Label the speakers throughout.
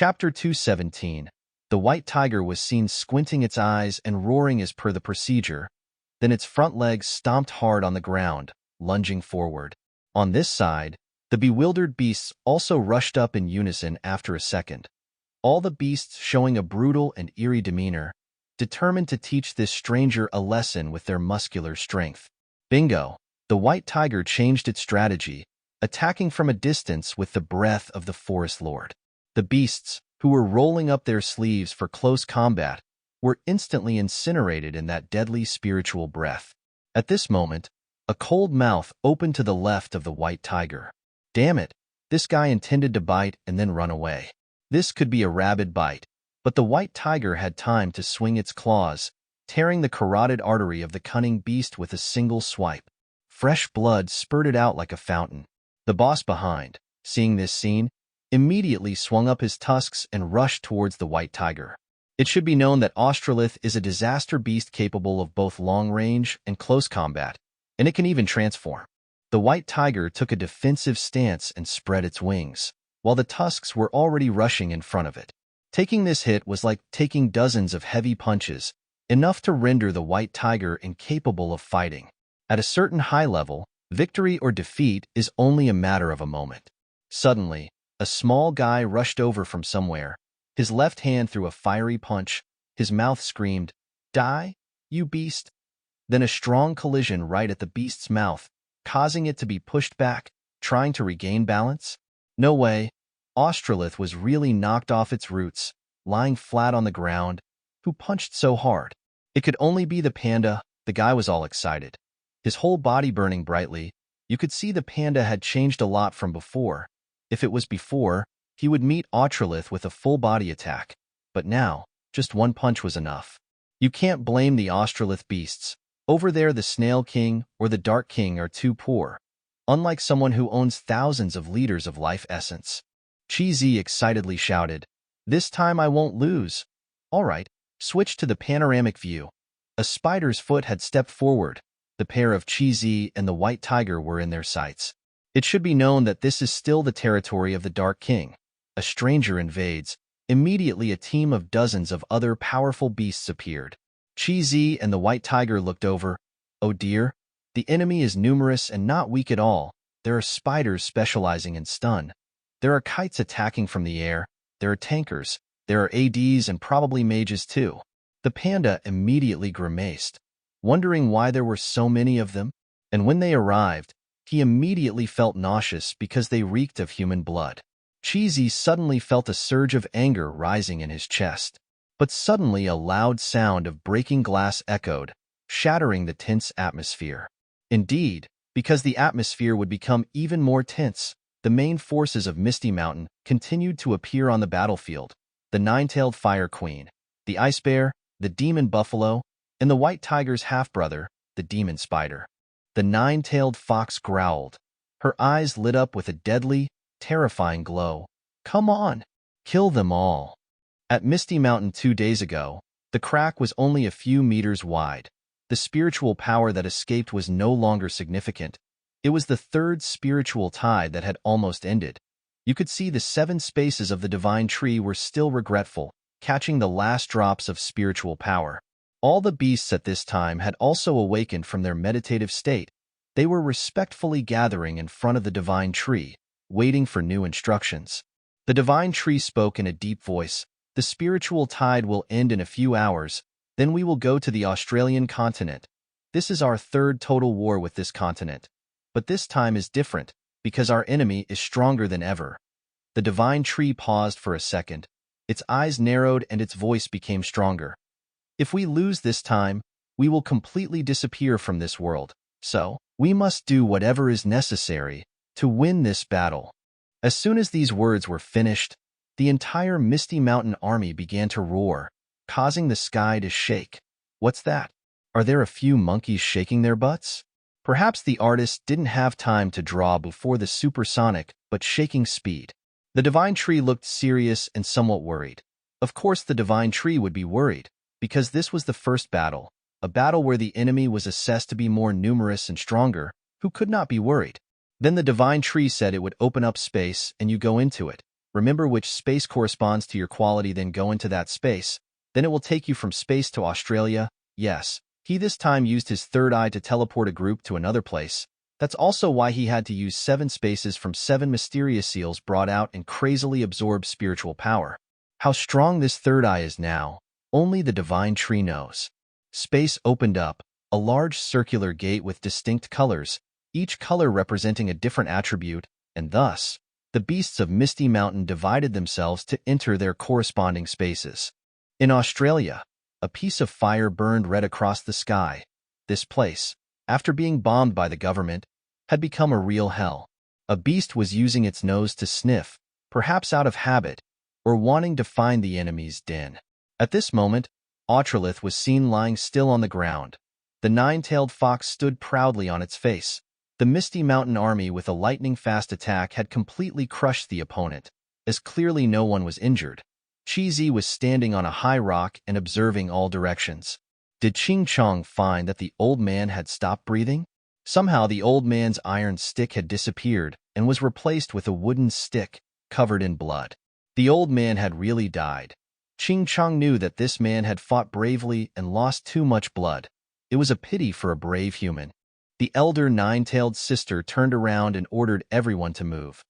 Speaker 1: Chapter 217. The white tiger was seen squinting its eyes and roaring as per the procedure. Then its front legs stomped hard on the ground, lunging forward. On this side, the bewildered beasts also rushed up in unison after a second. All the beasts showing a brutal and eerie demeanor, determined to teach this stranger a lesson with their muscular strength. Bingo! The white tiger changed its strategy, attacking from a distance with the breath of the forest lord. The beasts, who were rolling up their sleeves for close combat, were instantly incinerated in that deadly spiritual breath. At this moment, a cold mouth opened to the left of the white tiger. Damn it, this guy intended to bite and then run away. This could be a rabid bite, but the white tiger had time to swing its claws, tearing the carotid artery of the cunning beast with a single swipe. Fresh blood spurted out like a fountain. The boss behind, seeing this scene, immediately swung up his tusks and rushed towards the white tiger. It should be known that Australith is a disaster beast capable of both long-range and close combat, and it can even transform. The white tiger took a defensive stance and spread its wings, while the tusks were already rushing in front of it. Taking this hit was like taking dozens of heavy punches, enough to render the white tiger incapable of fighting. At a certain high level, victory or defeat is only a matter of a moment. Suddenly, a small guy rushed over from somewhere. His left hand threw a fiery punch. His mouth screamed, "Die, you beast!" Then a strong collision right at the beast's mouth, causing it to be pushed back, trying to regain balance. No way. Australith was really knocked off its roots, lying flat on the ground. Who punched so hard? It could only be the panda. The guy was all excited, his whole body burning brightly. You could see the panda had changed a lot from before. If it was before, he would meet Australith with a full-body attack. But now, just one punch was enough. You can't blame the Australith beasts. Over there the Snail King or the Dark King are too poor, unlike someone who owns thousands of liters of life essence. Chi-Zi excitedly shouted, "This time I won't lose." All right, switch to the panoramic view. A spider's foot had stepped forward. The pair of Chi-Zi and the white tiger were in their sights. It should be known that this is still the territory of the Dark King. A stranger invades. Immediately a team of dozens of other powerful beasts appeared. Chi-Zi and the white tiger looked over. Oh dear, the enemy is numerous and not weak at all. There are spiders specializing in stun. There are kites attacking from the air. There are tankers. There are ADs and probably mages too. The panda immediately grimaced, wondering why there were so many of them. And when they arrived, he immediately felt nauseous because they reeked of human blood. Chi-Zi suddenly felt a surge of anger rising in his chest. But suddenly a loud sound of breaking glass echoed, shattering the tense atmosphere. Indeed, because the atmosphere would become even more tense, the main forces of Misty Mountain continued to appear on the battlefield. The nine-tailed fire queen, the ice bear, the demon buffalo, and the white tiger's half-brother, the demon spider. The nine-tailed fox growled. Her eyes lit up with a deadly, terrifying glow. Come on, kill them all. At Misty Mountain 2 days ago, the crack was only a few meters wide. The spiritual power that escaped was no longer significant. It was the third spiritual tide that had almost ended. You could see the 7 spaces of the divine tree were still regretful, catching the last drops of spiritual power. All the beasts at this time had also awakened from their meditative state. They were respectfully gathering in front of the divine tree, waiting for new instructions. The divine tree spoke in a deep voice. The spiritual tide will end in a few hours, then we will go to the Australian continent. This is our 3rd total war with this continent. But this time is different, because our enemy is stronger than ever. The divine tree paused for a second. Its eyes narrowed and its voice became stronger. If we lose this time, we will completely disappear from this world. So, we must do whatever is necessary to win this battle. As soon as these words were finished, the entire Misty Mountain army began to roar, causing the sky to shake. What's that? Are there a few monkeys shaking their butts? Perhaps the artist didn't have time to draw before the supersonic but shaking speed. The divine tree looked serious and somewhat worried. Of course the divine tree would be worried, because this was the first battle, a battle where the enemy was assessed to be more numerous and stronger. Who could not be worried? Then the divine tree said it would open up space and you go into it. Remember which space corresponds to your quality, then go into that space. Then it will take you from space to Australia. Yes, he this time used his third eye to teleport a group to another place. That's also why he had to use 7 spaces from 7 mysterious seals brought out and crazily absorb spiritual power. How strong this third eye is now, only the divine tree knows. Space opened up, a large circular gate with distinct colors, each color representing a different attribute, and thus, the beasts of Misty Mountain divided themselves to enter their corresponding spaces. In Australia, a piece of fire burned red across the sky. This place, after being bombed by the government, had become a real hell. A beast was using its nose to sniff, perhaps out of habit, or wanting to find the enemy's den. At this moment, Australith was seen lying still on the ground. The 9-tailed fox stood proudly on its face. The Misty Mountain army with a lightning-fast attack had completely crushed the opponent, as clearly no one was injured. Cheesy was standing on a high rock and observing all directions. Did Ching Chong find that the old man had stopped breathing? Somehow the old man's iron stick had disappeared and was replaced with a wooden stick covered in blood. The old man had really died. Ching Chong knew that this man had fought bravely and lost too much blood. It was a pity for a brave human. The elder 9-tailed sister turned around and ordered everyone to move.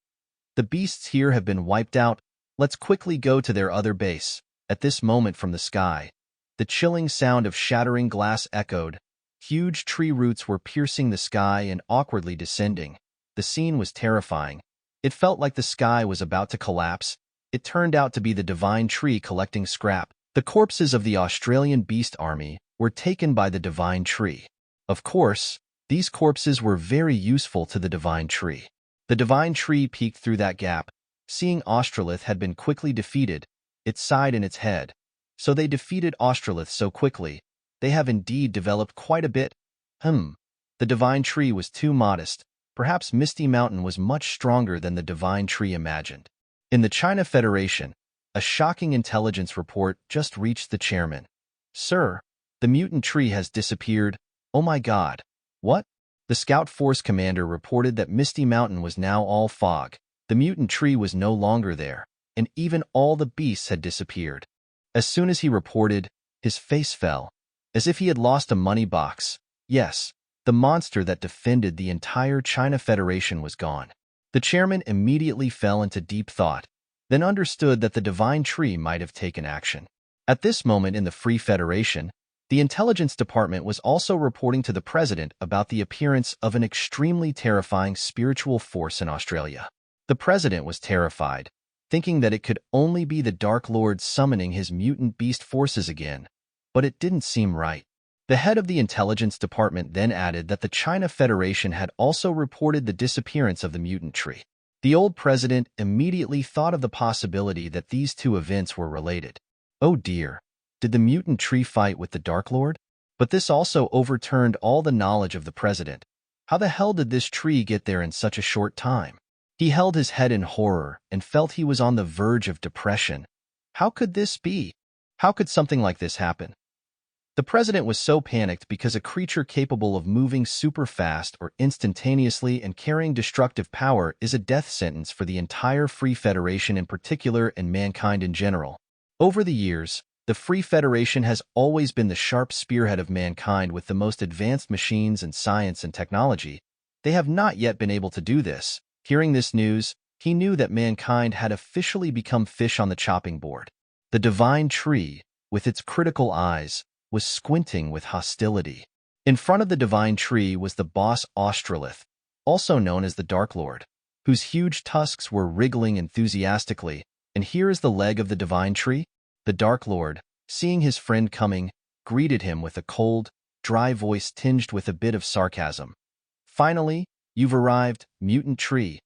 Speaker 1: The beasts here have been wiped out. Let's quickly go to their other base. At this moment from the sky, the chilling sound of shattering glass echoed. Huge tree roots were piercing the sky and awkwardly descending. The scene was terrifying. It felt like the sky was about to collapse. It turned out to be the divine tree collecting scrap. The corpses of the Australian beast army were taken by the divine tree. Of course, these corpses were very useful to the divine tree. The divine tree peeked through that gap. Seeing Australith had been quickly defeated, it sighed in its head. So they defeated Australith so quickly. They have indeed developed quite a bit. The divine tree was too modest. Perhaps Misty Mountain was much stronger than the divine tree imagined. In the China Federation, a shocking intelligence report just reached the chairman. Sir, the mutant tree has disappeared. Oh my God. What? The Scout Force commander reported that Misty Mountain was now all fog. The mutant tree was no longer there, and even all the beasts had disappeared. As soon as he reported, his face fell, as if he had lost a money box. Yes, the monster that defended the entire China Federation was gone. The chairman immediately fell into deep thought, then understood that the divine tree might have taken action. At this moment in the Free Federation, the intelligence department was also reporting to the president about the appearance of an extremely terrifying spiritual force in Australia. The president was terrified, thinking that it could only be the Dark Lord summoning his mutant beast forces again, but it didn't seem right. The head of the intelligence department then added that the China Federation had also reported the disappearance of the mutant tree. The old president immediately thought of the possibility that these two events were related. Oh dear, did the mutant tree fight with the Dark Lord? But this also overturned all the knowledge of the president. How the hell did this tree get there in such a short time? He held his head in horror and felt he was on the verge of depression. How could this be? How could something like this happen? The president was so panicked because a creature capable of moving super fast or instantaneously and carrying destructive power is a death sentence for the entire Free Federation in particular and mankind in general. Over the years, the Free Federation has always been the sharp spearhead of mankind with the most advanced machines and science and technology. They have not yet been able to do this. Hearing this news, he knew that mankind had officially become fish on the chopping board. The divine tree, with its critical eyes, was squinting with hostility. In front of the divine tree was the boss Australith, also known as the Dark Lord, whose huge tusks were wriggling enthusiastically. And here is the leg of the divine tree. The Dark Lord, seeing his friend coming, greeted him with a cold, dry voice tinged with a bit of sarcasm. Finally, you've arrived, mutant tree.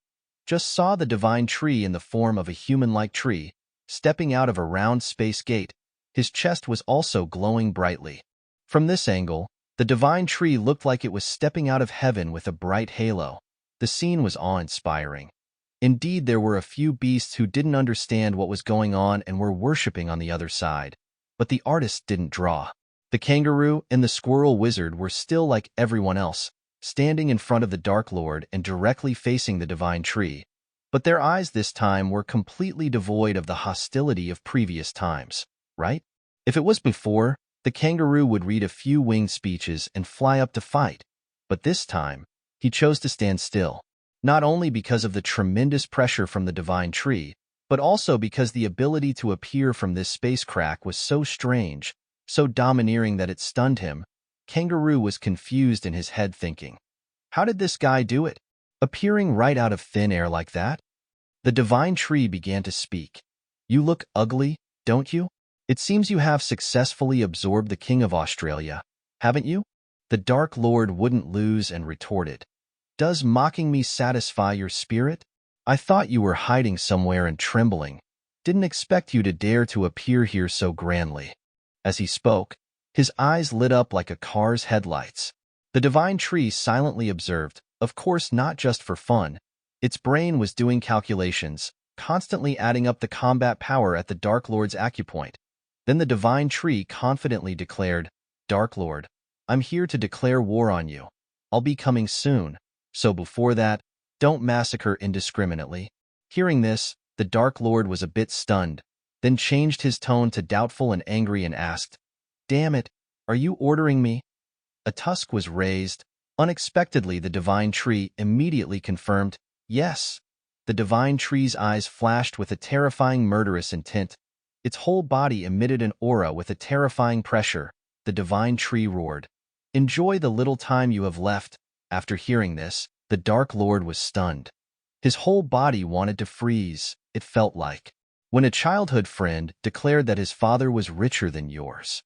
Speaker 1: Just saw the divine tree in the form of a human-like tree, stepping out of a round space gate. His chest was also glowing brightly. From this angle, the divine tree looked like it was stepping out of heaven with a bright halo. The scene was awe-inspiring. Indeed, there were a few beasts who didn't understand what was going on and were worshipping on the other side. But the artist didn't draw. The kangaroo and the squirrel wizard were still like everyone else, standing in front of the Dark Lord and directly facing the divine tree. But their eyes this time were completely devoid of the hostility of previous times, right? If it was before, the kangaroo would read a few winged speeches and fly up to fight. But this time, he chose to stand still, not only because of the tremendous pressure from the divine tree, but also because the ability to appear from this space crack was so strange, so domineering that it stunned him. Kangaroo was confused in his head thinking, how did this guy do it? Appearing right out of thin air like that? The divine tree began to speak. You look ugly, don't you? It seems you have successfully absorbed the King of Australia, haven't you? The Dark Lord wouldn't lose and retorted. Does mocking me satisfy your spirit? I thought you were hiding somewhere and trembling. Didn't expect you to dare to appear here so grandly. As he spoke, his eyes lit up like a car's headlights. The divine tree silently observed, of course not just for fun. Its brain was doing calculations, constantly adding up the combat power at the Dark Lord's acupoint. Then the divine tree confidently declared, Dark Lord, I'm here to declare war on you. I'll be coming soon, so before that, don't massacre indiscriminately. Hearing this, the Dark Lord was a bit stunned, then changed his tone to doubtful and angry and asked, Damn it, are you ordering me? A tusk was raised. Unexpectedly, the divine tree immediately confirmed, Yes. The divine tree's eyes flashed with a terrifying murderous intent. Its whole body emitted an aura with a terrifying pressure. The divine tree roared, Enjoy the little time you have left. After hearing this, the Dark Lord was stunned. His whole body wanted to freeze, it felt like, when a childhood friend declared that his father was richer than yours.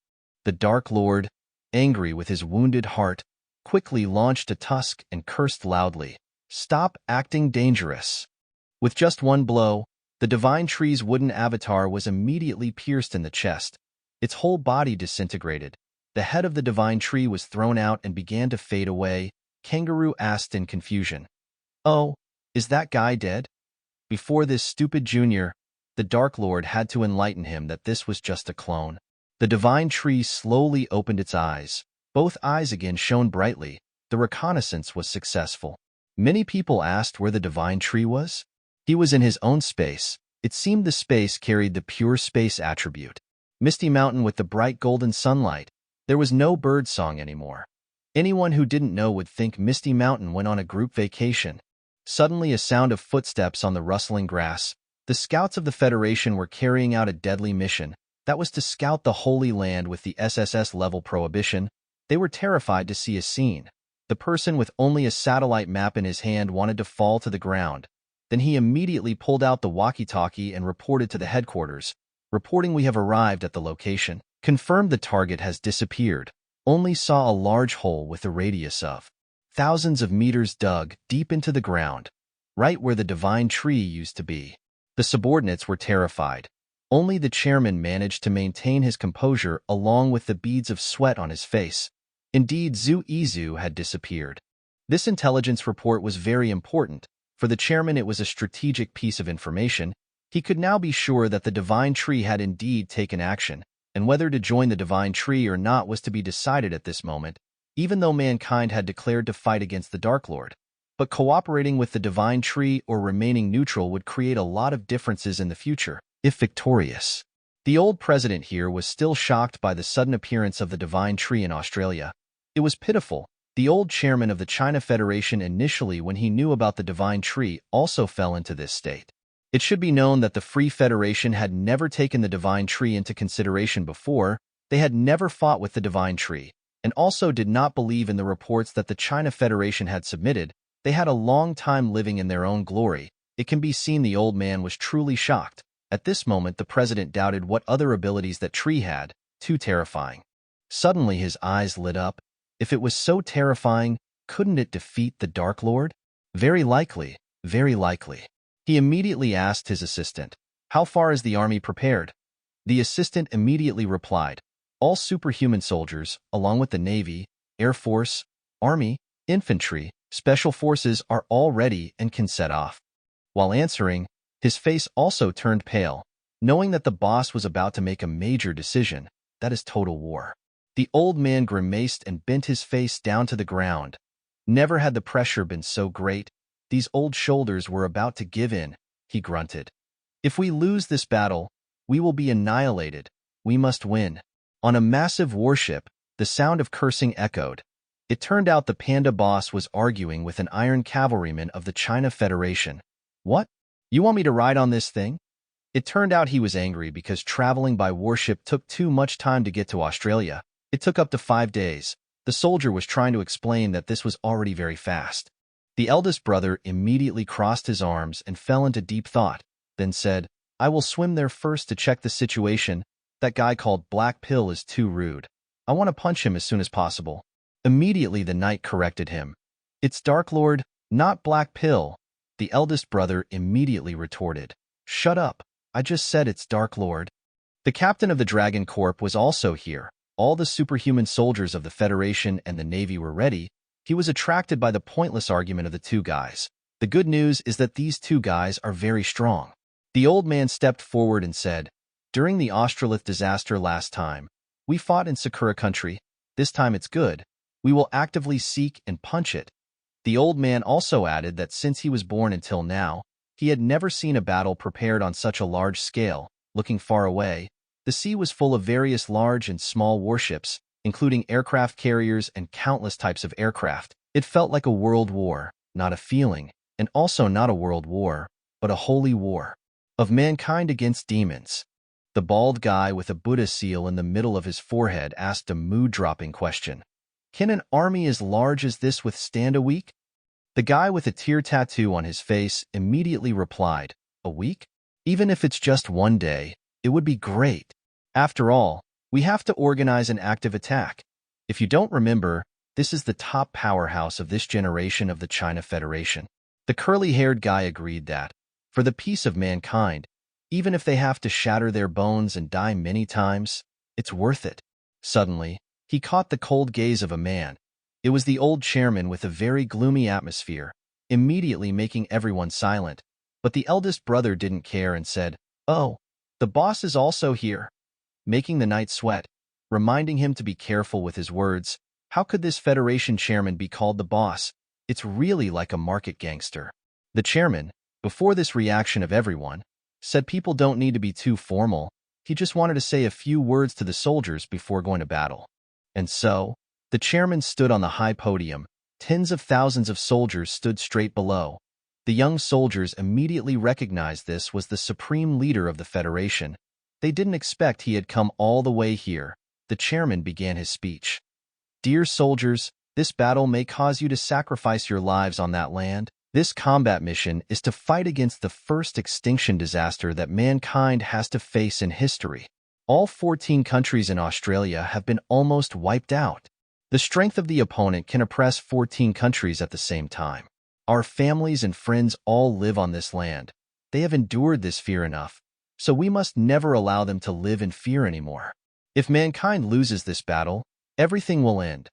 Speaker 1: The Dark Lord, angry with his wounded heart, quickly launched a tusk and cursed loudly, Stop acting dangerous. With just one blow, the divine tree's wooden avatar was immediately pierced in the chest. Its whole body disintegrated. The head of the divine tree was thrown out and began to fade away. Kangaroo asked in confusion, Oh, is that guy dead? Before this stupid junior, the Dark Lord had to enlighten him that this was just a clone. The divine tree slowly opened its eyes. Both eyes again shone brightly. The reconnaissance was successful. Many people asked where the divine tree was. He was in his own space. It seemed the space carried the pure space attribute. Misty Mountain with the bright golden sunlight. There was no bird song anymore. Anyone who didn't know would think Misty Mountain went on a group vacation. Suddenly a sound of footsteps on the rustling grass. The scouts of the Federation were carrying out a deadly mission. That was to scout the Holy Land with the SSS-level prohibition. They were terrified to see a scene. The person with only a satellite map in his hand wanted to fall to the ground. Then he immediately pulled out the walkie-talkie and reported to the headquarters, reporting we have arrived at the location. Confirmed the target has disappeared. Only saw a large hole with a radius of thousands of meters dug deep into the ground, right where the divine tree used to be. The subordinates were terrified. Only the chairman managed to maintain his composure along with the beads of sweat on his face. Indeed, Zhu Izu had disappeared. This intelligence report was very important. For the chairman, it was a strategic piece of information. He could now be sure that the divine tree had indeed taken action, and whether to join the divine tree or not was to be decided at this moment, even though mankind had declared to fight against the Dark Lord. But cooperating with the divine tree or remaining neutral would create a lot of differences in the future, if victorious. The old president here was still shocked by the sudden appearance of the divine tree in Australia. It was pitiful. The old chairman of the China Federation initially, when he knew about the divine tree, also fell into this state. It should be known that the Free Federation had never taken the divine tree into consideration before. They had never fought with the divine tree, and also did not believe in the reports that the China Federation had submitted. They had a long time living in their own glory. It can be seen the old man was truly shocked. At this moment, the president doubted what other abilities that tree had. Too terrifying. Suddenly his eyes lit up. If it was so terrifying, couldn't it defeat the Dark Lord? Very likely, very likely. He immediately asked his assistant, How far is the army prepared? The assistant immediately replied, All superhuman soldiers, along with the Navy, Air Force, Army, Infantry, Special Forces are all ready and can set off. While answering, his face also turned pale, knowing that the boss was about to make a major decision. That is total war. The old man grimaced and bent his face down to the ground. Never had the pressure been so great. These old shoulders were about to give in, he grunted. If we lose this battle, we will be annihilated. We must win. On a massive warship, the sound of cursing echoed. It turned out the panda boss was arguing with an iron cavalryman of the China Federation. What? You want me to ride on this thing? It turned out he was angry because traveling by warship took too much time to get to Australia. It took up to 5 days. The soldier was trying to explain that this was already very fast. The eldest brother immediately crossed his arms and fell into deep thought, then said, I will swim there first to check the situation. That guy called Black Pill is too rude. I want to punch him as soon as possible. Immediately the knight corrected him. It's Dark Lord, not Black Pill. The eldest brother immediately retorted. Shut up. I just said it's Dark Lord. The captain of the Dragon Corps was also here. All the superhuman soldiers of the Federation and the Navy were ready. He was attracted by the pointless argument of the two guys. The good news is that these two guys are very strong. The old man stepped forward and said, During the Australith disaster last time, we fought in Sakura country. This time it's good. We will actively seek and punch it. The old man also added that since he was born until now, he had never seen a battle prepared on such a large scale. Looking far away, the sea was full of various large and small warships, including aircraft carriers and countless types of aircraft. It felt like a world war, not a feeling, and also not a world war, but a holy war of mankind against demons. The bald guy with a Buddha seal in the middle of his forehead asked a mood-dropping question. Can an army as large as this withstand a week? The guy with a tear tattoo on his face immediately replied, A week? Even if it's just 1 day, it would be great. After all, we have to organize an active attack. If you don't remember, this is the top powerhouse of this generation of the China Federation. The curly-haired guy agreed that, for the peace of mankind, even if they have to shatter their bones and die many times, it's worth it. Suddenly, he caught the cold gaze of a man. It was the old chairman with a very gloomy atmosphere, immediately making everyone silent. But the eldest brother didn't care and said, Oh, the boss is also here, making the knight sweat, reminding him to be careful with his words. How could this Federation chairman be called the boss? It's really like a market gangster. The chairman, before this reaction of everyone, said people don't need to be too formal. He just wanted to say a few words to the soldiers before going to battle. And so, the chairman stood on the high podium. Tens of thousands of soldiers stood straight below. The young soldiers immediately recognized this was the supreme leader of the Federation. They didn't expect he had come all the way here. The chairman began his speech. Dear soldiers, this battle may cause you to sacrifice your lives on that land. This combat mission is to fight against the first extinction disaster that mankind has to face in history. All 14 countries in Australia have been almost wiped out. The strength of the opponent can oppress 14 countries at the same time. Our families and friends all live on this land. They have endured this fear enough, so we must never allow them to live in fear anymore. If mankind loses this battle, everything will end.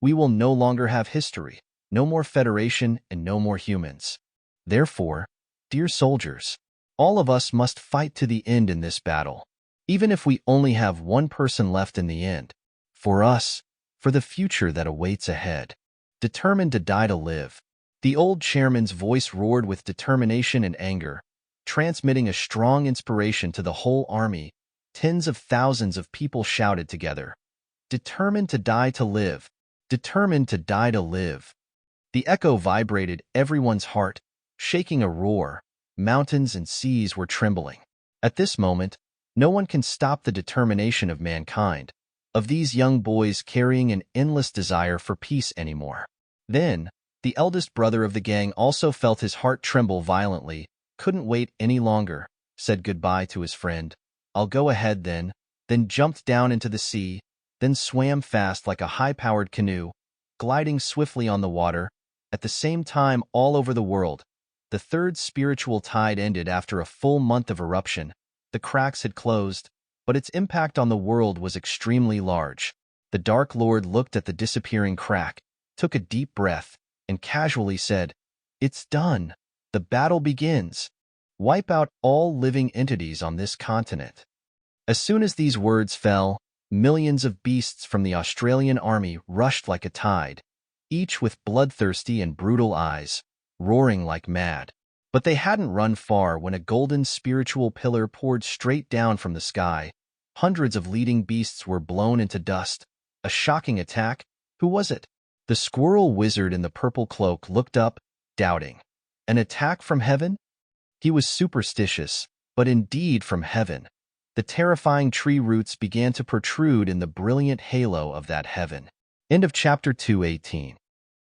Speaker 1: We will no longer have history, no more Federation, and no more humans. Therefore, dear soldiers, all of us must fight to the end in this battle, even if we only have one person left in the end. For us, for the future that awaits ahead. Determined to die to live. The old chairman's voice roared with determination and anger, transmitting a strong inspiration to the whole army. Tens of thousands of people shouted together, Determined to die to live. Determined to die to live. The echo vibrated everyone's heart, shaking a roar. Mountains and seas were trembling. At this moment, no one can stop the determination of mankind, of these young boys carrying an endless desire for peace anymore. Then, the eldest brother of the gang also felt his heart tremble violently, couldn't wait any longer, said goodbye to his friend. I'll go ahead then jumped down into the sea, then swam fast like a high-powered canoe, gliding swiftly on the water. At the same time all over the world, the third spiritual tide ended after a full month of eruption. The cracks had closed, but its impact on the world was extremely large. The Dark Lord looked at the disappearing crack, took a deep breath, and casually said, It's done. The battle begins. Wipe out all living entities on this continent. As soon as these words fell, millions of beasts from the Australian army rushed like a tide, each with bloodthirsty and brutal eyes, roaring like mad. But they hadn't run far when a golden spiritual pillar poured straight down from the sky. Hundreds of leading beasts were blown into dust. A shocking attack? Who was it? The squirrel wizard in the purple cloak looked up, doubting. An attack from heaven? He was superstitious, but indeed from heaven. The terrifying tree roots began to protrude in the brilliant halo of that heaven. End of chapter 218.